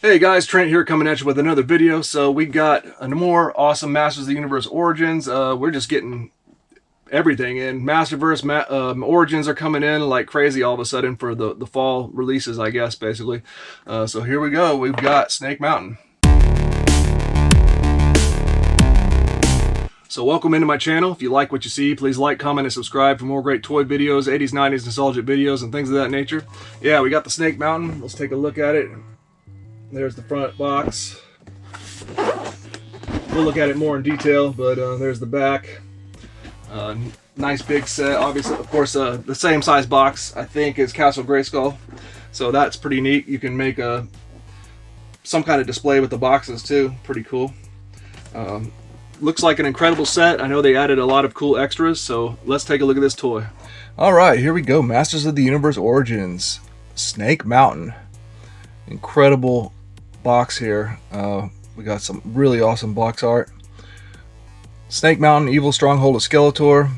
Hey guys, Trent here coming at you with another video. So we got a more awesome Masters of the Universe Origins. We're just getting everything in. Masterverse Origins are coming in like crazy all of a sudden for the fall releases, I guess, basically. So here we go. We've got Snake Mountain. So welcome into my channel. If you like what you see, please like, comment, and subscribe for more great toy videos, 80s, 90s nostalgic videos, and things of that nature. Yeah, we got the Snake Mountain. Let's take a look at it. There's the front box. We'll look at it more in detail, but there's the back. Nice big set. Obviously, of course, the same size box, I think, as Castle Grayskull. So that's pretty neat. You can make some kind of display with the boxes too. Pretty cool. Looks like an incredible set. I know they added a lot of cool extras, so let's take a look at this toy. All right, here we go. Masters of the Universe Origins. Snake Mountain. Incredible box here. We got some really awesome box art. Snake Mountain, Evil Stronghold of Skeletor.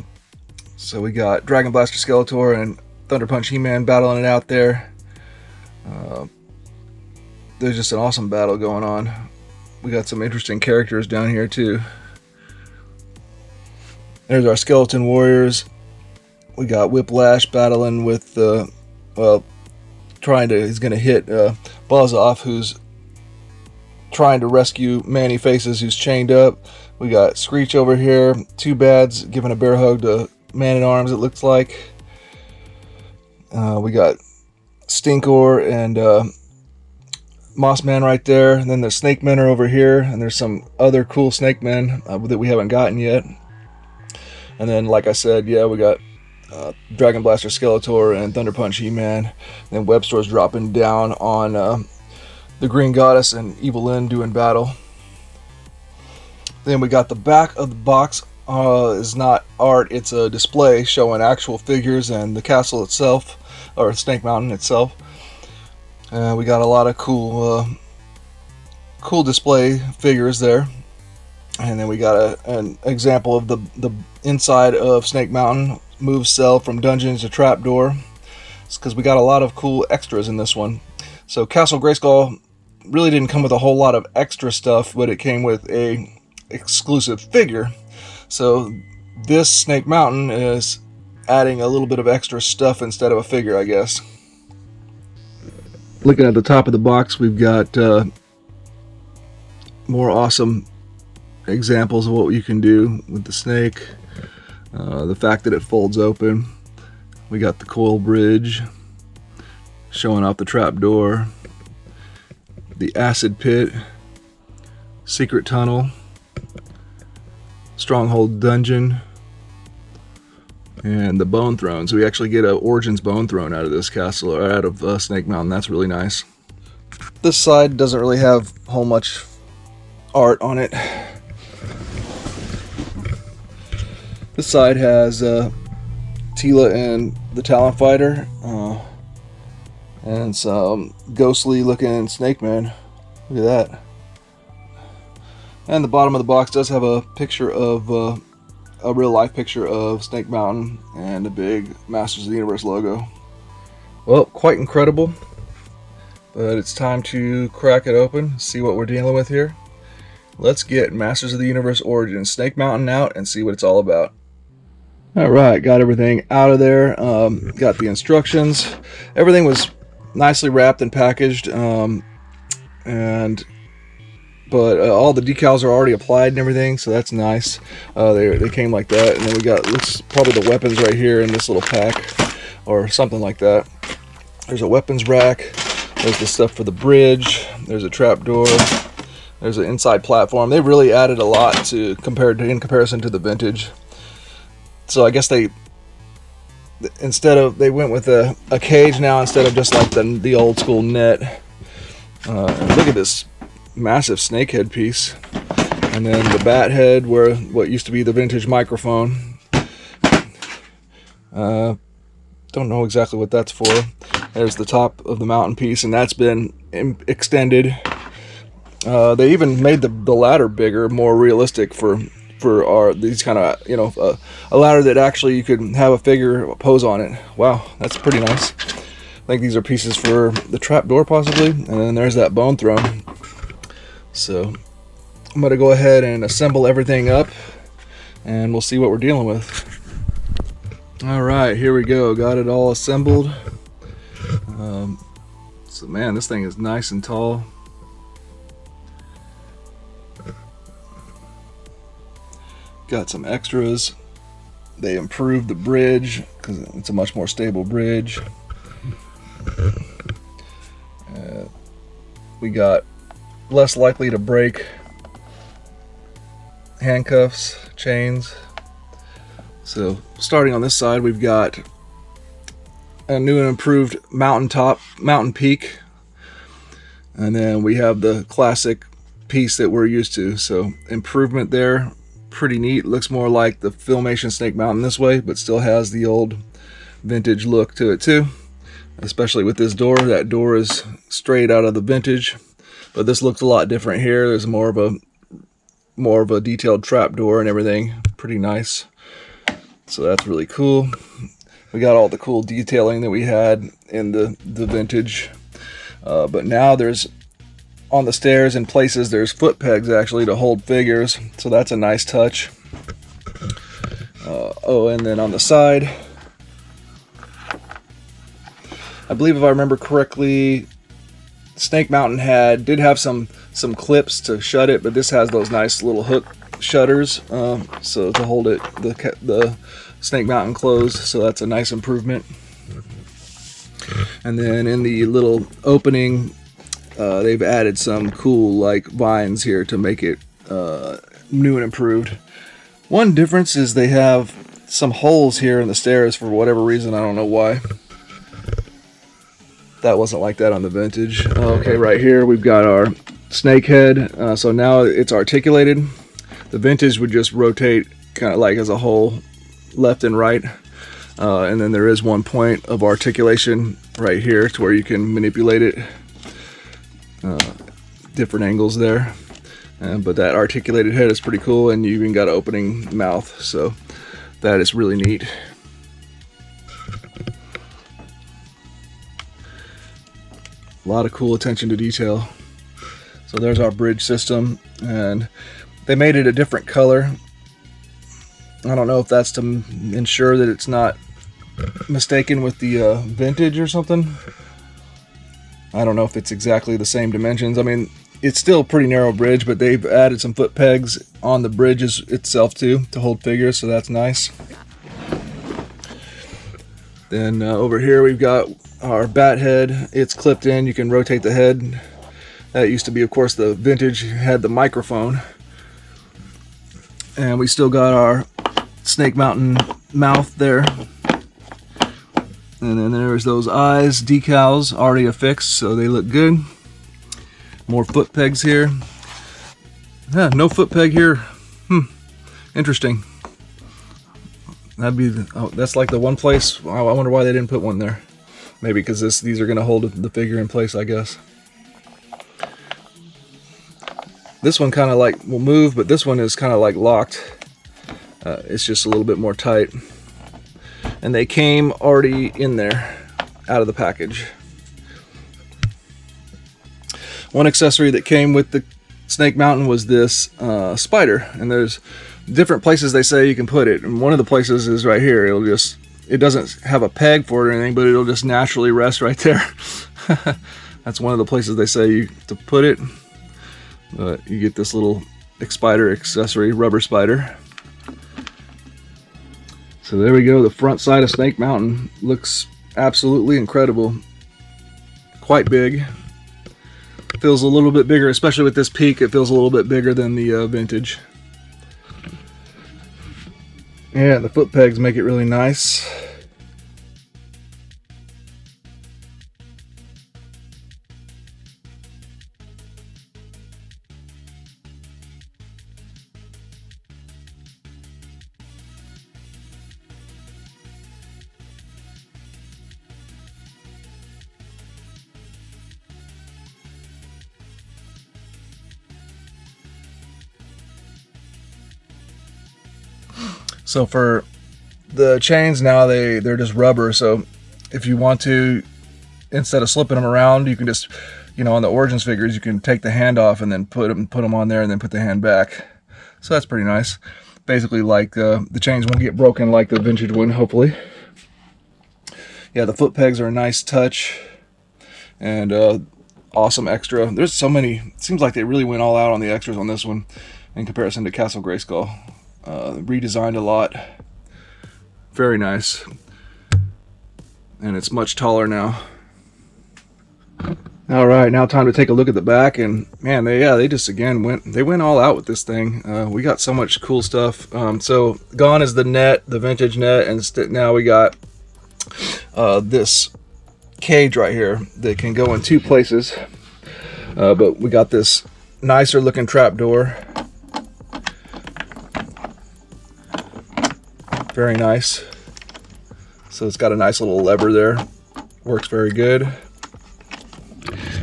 So we got Dragon Blaster Skeletor and Thunder Punch He-Man battling it out there. There's just an awesome battle going on. We got some interesting characters down here too. There's our Skeleton Warriors. We got Whiplash battling with he's gonna hit Buzz off, who's trying to rescue Manny Faces, who's chained up. We got Screech over here. Two Bads giving a bear hug to Man-at-Arms, it looks like. We got Stinkor and Mossman right there. And then the Snake Men are over here. And there's some other cool Snake Men that we haven't gotten yet. And then, like I said, yeah, we got Dragon Blaster Skeletor and Thunder Punch He-Man. Then Webstor's dropping down on the Green Goddess and Evil Lyn doing battle. Then we got the back of the box. Is not art, it's a display showing actual figures and the castle itself, or Snake Mountain itself. We got a lot of cool display figures there. And then we got an example of the inside of Snake Mountain. Move cell from dungeons to trapdoor. It's because we got a lot of cool extras in this one. So Castle Grayskull really didn't come with a whole lot of extra stuff, but it came with a exclusive figure. So this Snake Mountain is adding a little bit of extra stuff instead of a figure, I guess. Looking at the top of the box, we've got more awesome examples of what you can do with the snake. The fact that it folds open. We got the coil bridge showing off the trapdoor. The acid pit, secret tunnel, stronghold dungeon, and the bone throne. So we actually get an Origins bone throne out of this castle, or out of Snake Mountain. That's really nice. This side doesn't really have a whole much art on it. This side has Teela and the Talon Fighter. And some ghostly looking Snake Man. Look at that. And the bottom of the box does have a picture of a real life picture of Snake Mountain and a big Masters of the Universe logo. Well, quite incredible. But it's time to crack it open, see what we're dealing with here. Let's get Masters of the Universe Origins Snake Mountain out and see what it's all about. Alright, got everything out of there. Got the instructions. Everything was nicely wrapped and packaged, but all the decals are already applied and everything, so that's nice. They came like that, and then we got probably the weapons right here in this little pack, or something like that. There's a weapons rack. There's the stuff for the bridge. There's a trapdoor. There's an inside platform. They really added a lot in comparison to the vintage. So I guess they went with a cage now instead of just like the old school net. And look at this massive snake head piece, and then the bat head, where what used to be the vintage microphone. Don't know exactly what that's for. There's the top of the mountain piece, and that's been extended. They even made the ladder bigger, more realistic for these kind of, a ladder that actually you could have a figure pose on it. Wow, that's pretty nice. I think these are pieces for the trap door possibly, and then there's that bone throne. So I'm gonna go ahead and assemble everything up, and we'll see what we're dealing with. All right, here we go. Got it all assembled. So man, this thing is nice and tall. Got some extras. They improved the bridge because it's a much more stable bridge. We got less likely to break handcuffs, chains. So starting on this side, we've got a new and improved mountain peak, and then we have the classic piece that we're used to. So improvement there, pretty neat. Looks more like the Filmation Snake Mountain this way, but still has the old vintage look to it too. Especially with this door. That door is straight out of the vintage, but this looks a lot different here. There's more of a detailed trap door and everything. Pretty nice. So that's really cool. We got all the cool detailing that we had in the vintage, but now there's, on the stairs and places, there's foot pegs actually to hold figures, so that's a nice touch. Oh, and then on the side, I believe if I remember correctly, Snake Mountain did have some clips to shut it, but this has those nice little hook shutters, so to hold it, the Snake Mountain closed. So that's a nice improvement. And then in the little opening, they've added some cool like vines here to make it new and improved. One difference is they have some holes here in the stairs for whatever reason. I don't know why. That wasn't like that on the vintage. Okay, right here we've got our snake head. So now it's articulated. The vintage would just rotate kind of like as a whole, left and right. And then there is one point of articulation right here to where you can manipulate it. Different angles there. But that articulated head is pretty cool, and you even got an opening mouth. So that is really neat. A lot of cool attention to detail. So there's our bridge system, and they made it a different color. I don't know if that's to ensure that it's not mistaken with the vintage or something. I don't know if it's exactly the same dimensions. I mean, it's still a pretty narrow bridge, but they've added some foot pegs on the bridge itself too to hold figures, so that's nice. Then over here we've got our bat head. It's clipped in. You can rotate the head. That used to be, of course, the vintage had the microphone. And we still got our Snake Mountain mouth there. And then there's those eyes decals already affixed, so they look good. More foot pegs here. Yeah, no foot peg here. Interesting. That'd be that's like the one place. I wonder why they didn't put one there. Maybe because these are going to hold the figure in place, I guess. This one kind of like will move, but this one is kind of like locked. It's just a little bit more tight. And they came already in there, out of the package. One accessory that came with the Snake Mountain was this spider, and there's different places they say you can put it, and one of the places is right here. It doesn't have a peg for it or anything, but it'll just naturally rest right there. That's one of the places they say to put it. But you get this little spider accessory, rubber spider. So there we go. The front side of Snake Mountain looks absolutely incredible. Quite big. Feels a little bit bigger, especially with this peak. It feels a little bit bigger than the vintage. Yeah, the foot pegs make it really nice. So for the chains now, they're just rubber. So if you want to, instead of slipping them around, you can just, you know, on the Origins figures, you can take the hand off and then put them on there and then put the hand back. So that's pretty nice. Basically, like the chains won't get broken like the vintage one, hopefully. Yeah, the foot pegs are a nice touch, and awesome extra. There's so many. It seems like they really went all out on the extras on this one in comparison to Castle Grayskull. Redesigned a lot. Very nice. And it's much taller now. All right, now time to take a look at the back, and man, they just again went all out with this thing. We got so much cool stuff. So gone is the net, the vintage net, and now we got this cage right here that can go in two places. But we got this nicer looking trap door. Very nice. So it's got a nice little lever there. Works very good.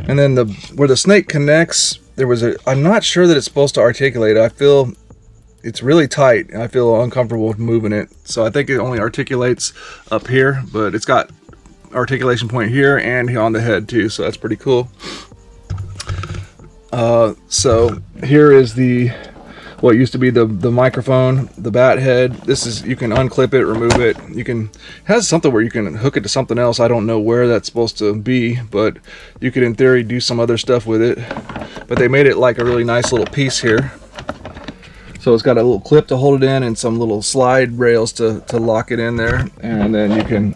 And then where the snake connects, there was I'm not sure that it's supposed to articulate. I feel it's really tight. I feel uncomfortable moving it. So I think it only articulates up here, but it's got articulation point here and on the head too. So that's pretty cool. So here is what used to be the microphone, the bat head. This is, you can unclip it, remove it. It has something where you can hook it to something else. I don't know where that's supposed to be, but you could in theory do some other stuff with it. But they made it like a really nice little piece here. So it's got a little clip to hold it in and some little slide rails to lock it in there. And then you can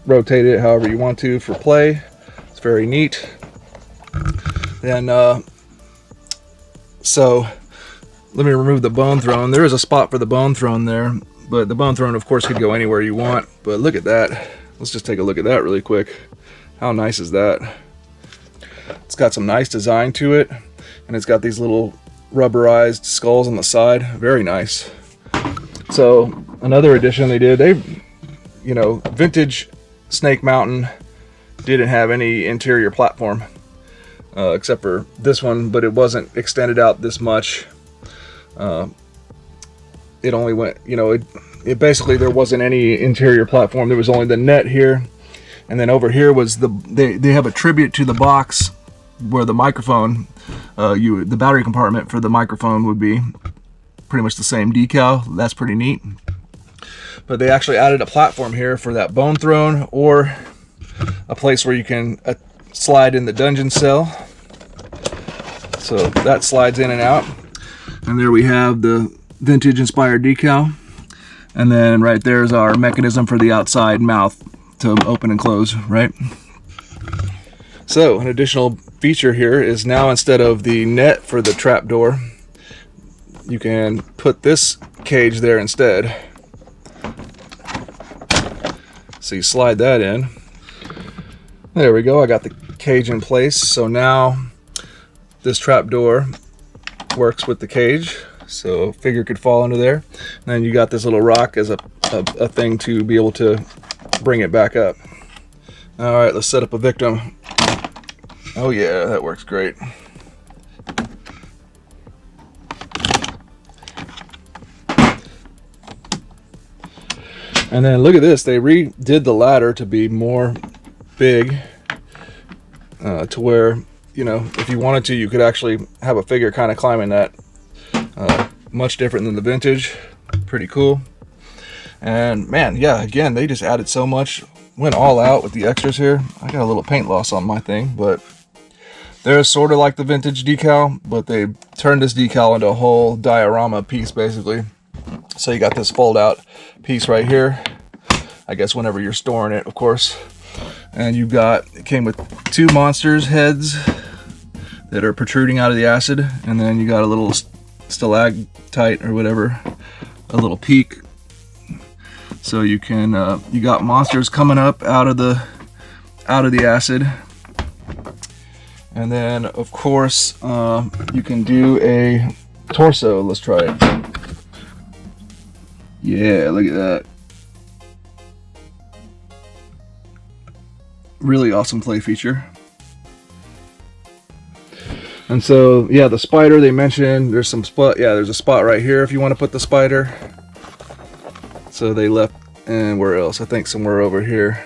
rotate it however you want to for play. It's very neat. Then, so let me remove the bone throne. There is a spot for the bone throne there, but the bone throne, of course, could go anywhere you want. But look at that. Let's just take a look at that really quick. How nice is that? It's got some nice design to it, and it's got these little rubberized skulls on the side. Very nice. So another addition they did, vintage Snake Mountain didn't have any interior platform, except for this one, but it wasn't extended out this much. It only went, it basically, there wasn't any interior platform. There was only the net here, and then over here was they have a tribute to the box where the microphone, the battery compartment for the microphone would be pretty much the same decal. That's pretty neat. But they actually added a platform here for that bone throne, or a place where you can slide in the dungeon cell. So that slides in and out. And there we have the vintage inspired decal. And then right there is our mechanism for the outside mouth to open and close, right? So an additional feature here is now, instead of the net for the trap door, you can put this cage there instead. So you slide that in. There we go. I got the cage in place. So now this trap door works with the cage, so a figure could fall under there. And then you got this little rock as a thing to be able to bring it back up. All right, let's set up a victim. Oh yeah, that works great. And then look at this, they redid the ladder to be more big, to where, if you wanted to, you could actually have a figure kind of climbing that. Much different than the vintage. Pretty cool. And man, yeah, again, they just added so much. Went all out with the extras here. I got a little paint loss on my thing, but they're sort of like the vintage decal, but they turned this decal into a whole diorama piece, basically. So you got this fold out piece right here. I guess whenever you're storing it, of course. And it came with two monsters' heads that are protruding out of the acid, and then you got a little stalactite or whatever, a little peak. So you can you got monsters coming up out of the acid, and then of course you can do a torso. Let's try it. Yeah, look at that. Really awesome play feature. And so, yeah, the spider they mentioned, there's some spot, yeah, there's a spot right here if you want to put the spider. So they left, and where else? I think somewhere over here.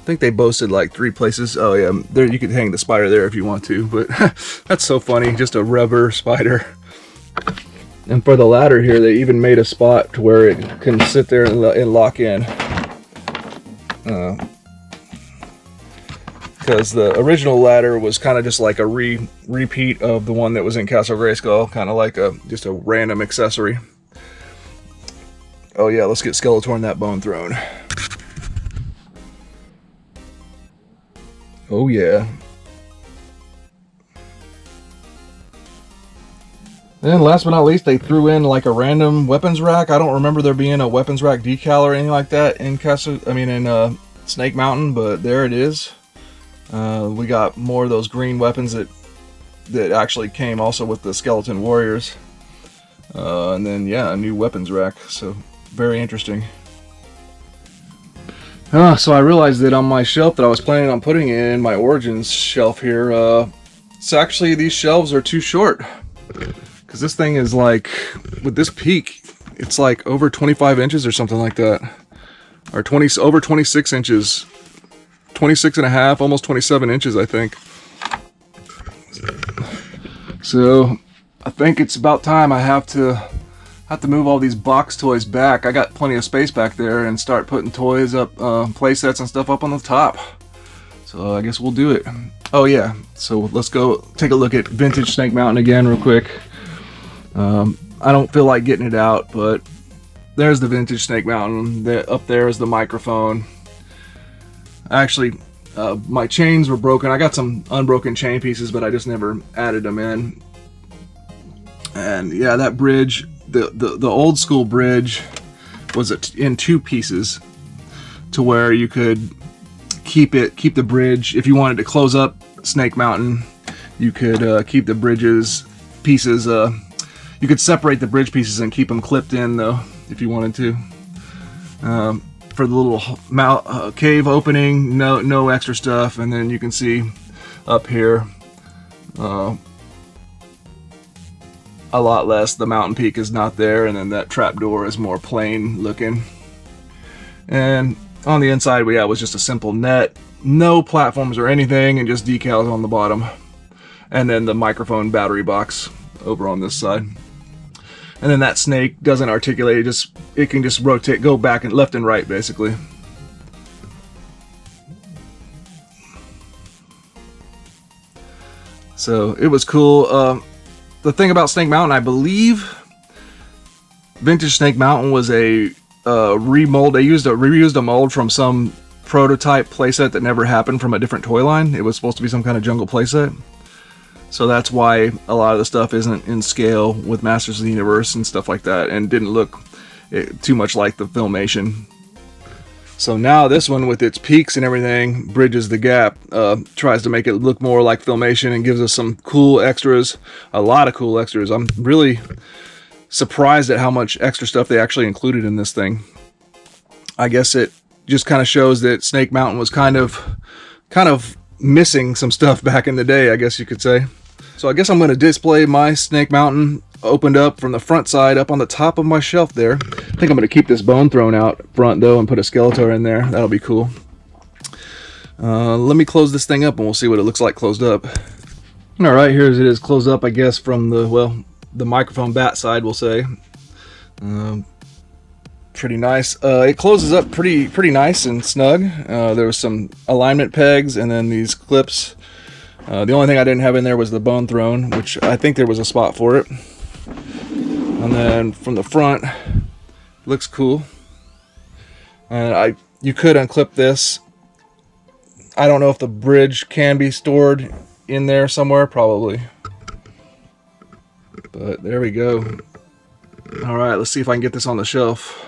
think they boasted like 3 places. Oh yeah, there you could hang the spider there if you want to, but that's so funny, just a rubber spider. And for the ladder here, they even made a spot to where it can sit there and lock in. Because the original ladder was kind of just like a repeat of the one that was in Castle Grayskull, kind of like just a random accessory. Oh yeah, let's get Skeletor in that bone throne. Oh yeah. And last but not least, they threw in like a random weapons rack. I don't remember there being a weapons rack decal or anything like that in Snake Mountain, but there it is. We got more of those green weapons that actually came also with the Skeleton Warriors. And then yeah, a new weapons rack. So very interesting. So I realized that on my shelf that I was planning on putting in my Origins shelf here, it's actually these shelves are too short. Because this thing is like, with this peak, it's like over 25 inches or something like that. Or over 26 inches. 26 and a half, almost 27 inches, I think. So, I think it's about time I have to move all these box toys back. I got plenty of space back there and start putting toys up, play sets and stuff up on the top. So, I guess we'll do it. Oh yeah, so let's go take a look at vintage Snake Mountain again real quick. I don't feel like getting it out, but there's the vintage Snake Mountain. Up there is the microphone. Actually, my chains were broken. I got some unbroken chain pieces, but I just never added them in. And yeah, that bridge, the old school bridge was in 2 pieces, to where you could keep the bridge. If you wanted to close up Snake Mountain, you could keep the bridges pieces. You could separate the bridge pieces and keep them clipped in, though, if you wanted to. For the little cave opening, no extra stuff. And then you can see up here a lot less. The mountain peak is not there, and then that trap door is more plain looking. And on the inside, was just a simple net, no platforms or anything, and just decals on the bottom. And then the microphone battery box over on this side. And then that snake doesn't articulate, it can just rotate, go back and left and right, basically. So it was cool. The thing about Snake Mountain, I believe vintage Snake Mountain was a remold. They reused a mold from some prototype playset that never happened from a different toy line. It was supposed to be some kind of jungle playset. So that's why a lot of the stuff isn't in scale with Masters of the Universe and stuff like that, and didn't look too much like the Filmation. So now this one, with its peaks and everything, bridges the gap, tries to make it look more like Filmation and gives us some cool extras, a lot of cool extras. I'm really surprised at how much extra stuff they actually included in this thing. I guess it just kind of shows that Snake Mountain was kind of missing some stuff back in the day, I guess you could say. So I guess I'm going to display my Snake Mountain opened up from the front side up on the top of my shelf there. I think I'm going to keep this bone thrown out front though and put a Skeletor in there. That'll be cool. Let me close this thing up and we'll see what it looks like closed up. Alright, here it is closed up, I guess, from the microphone bat side, we'll say. Pretty nice. It closes up pretty nice and snug. There was some alignment pegs and then these clips. The only thing I didn't have in there was the bone throne, which I think there was a spot for it. And then from the front, looks cool. And you could unclip this. I don't know if the bridge can be stored in there somewhere, probably. But there we go. Alright, let's see if I can get this on the shelf.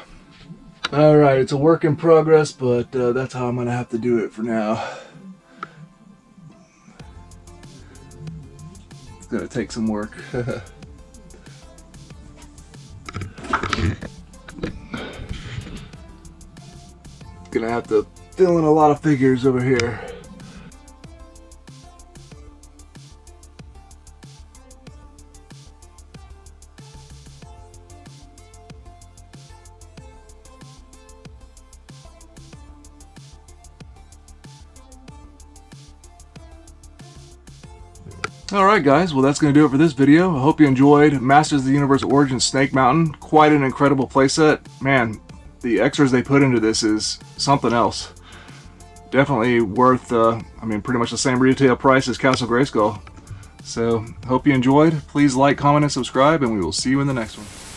Alright, it's a work in progress, but that's how I'm going to have to do it for now. It's going to take some work. Going to have to fill in a lot of figures over here. Alright guys, well that's going to do it for this video. I hope you enjoyed Masters of the Universe Origins Snake Mountain. Quite an incredible playset. Man, the extras they put into this is something else. Definitely worth, I mean, pretty much the same retail price as Castle Grayskull. So, hope you enjoyed. Please like, comment, and subscribe, and we will see you in the next one.